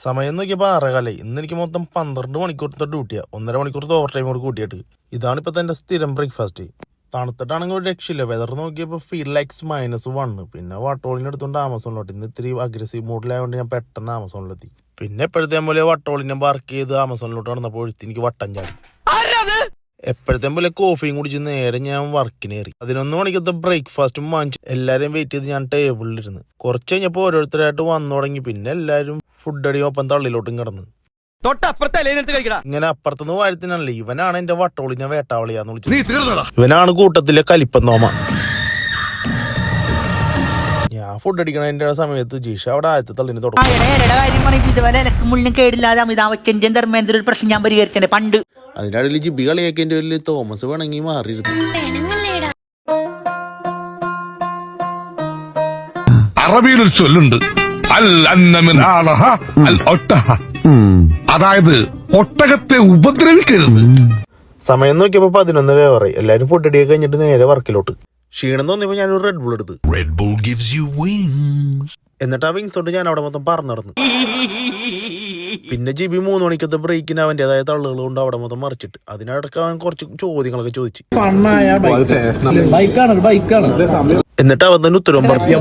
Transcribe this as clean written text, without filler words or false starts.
സമയം നോക്കിയപ്പോൾ 6:15. ഇന്ന് എനിക്ക് മൊത്തം 12 മണിക്കൂറത്തെ ഡ്യൂട്ടിയാണ്. 1.5 മണിക്കൂറത്തെ ഓവർ ടൈം കൂടി കൂട്ടിയിട്ട്. ഇതാണ് ഇപ്പോഴത്തെ എൻ്റെ സ്ഥിരം ബ്രേക്ക്ഫാസ്റ്റ്. തണുത്തിട്ടാണെങ്കിൽ ഒരു രക്ഷയില്ല. വെതർ നോക്കിയപ്പോൾ ഫീൽ ലൈക്സ് -1. പിന്നെ വട്ടോളിനെ എടുത്തുകൊണ്ട് ആമസോണിലോട്ട്. ഇന്ന് ഇത്തിരി അഗ്രസീവ് മൂഡിലായതുകൊണ്ട് ഞാൻ പെട്ടെന്ന് ആമസോണിലെത്തി. പിന്നെ എപ്പോഴത്തെ പോലെ വട്ടോളിനെ വർക്ക് ചെയ്ത് ആമസോണിലോട്ട് നടന്നപ്പോൾ എനിക്ക് വട്ടം ചാടി. എപ്പോഴത്തെ പോലെ കോഫിയും കുടിച്ച് നേരെ ഞാൻ വർക്കിന് കയറി. 11 മണിക്കത്തെ ബ്രേക്ക്ഫാസ്റ്റും വാങ്ങിച്ച് എല്ലാവരെയും വെയിറ്റ് ചെയ്ത് ഞാൻ ടേബിളിലിരുന്ന്. കുറച്ച് കഴിഞ്ഞപ്പോൾ ഓരോരുത്തരായിട്ട് വന്നു തുടങ്ങി. പിന്നെ എല്ലാവരും ഫുഡ് അടിയും ഒപ്പം തള്ളിലോട്ടും കിടന്ന്. ഇങ്ങനെ അപ്പുറത്തുനിന്ന് വാഴത്തിനല്ലേ, ഇവനാണ് എന്റെ വട്ടോളിനെ വേട്ടാവളിയാന്ന് വിളിച്ചത്. ഇവനാണ് കൂട്ടത്തിലെ കലിപ്പന്നോമ. ഞാൻ ഫുഡ് അടിക്കണതിന്റെ സമയത്ത് ജീഷ അവിടെ ആദ്യത്തെ തള്ളിന് തുടങ്ങി. അതിനിടയിൽ ജിബി കളിയാക്കിന്റെ പേരിൽ തോമസ് വേണമെങ്കിൽ മാറിയിരുന്നു. അറബിയിലൊരു ചൊല്ലുണ്ട്, അതായത് ഒട്ടകത്തെ ഉപദ്രവിക്കരുത്. സമയം നോക്കിയപ്പോ 11:15. എല്ലാരും ഫുഡ് അടിയൊക്കെ കഴിഞ്ഞിട്ട് നേരെ വർക്കിലോട്ട്. ക്ഷീണം തോന്നിയപ്പോ ഞാനൊരു റെഡ് ബുൾ എടുത്ത്. എന്നിട്ട് ആ വിങ്സ് കൊണ്ട് ഞാൻ അവിടെ മൊത്തം പറന്നു നടന്നു. പിന്നെ ജിബി 3 മണിക്കത്തെ ബ്രേക്കിന് അവന്റേതായ തള്ളുകൾ കൊണ്ട് അവിടെ മൊത്തം മറിച്ചിട്ട് അതിനിടക്ക് അവൻ കുറച്ച് ചോദ്യങ്ങളൊക്കെ ചോദിച്ചു. എന്നിട്ട് അവൻ തന്നെ ഉത്തരവും പറഞ്ഞു.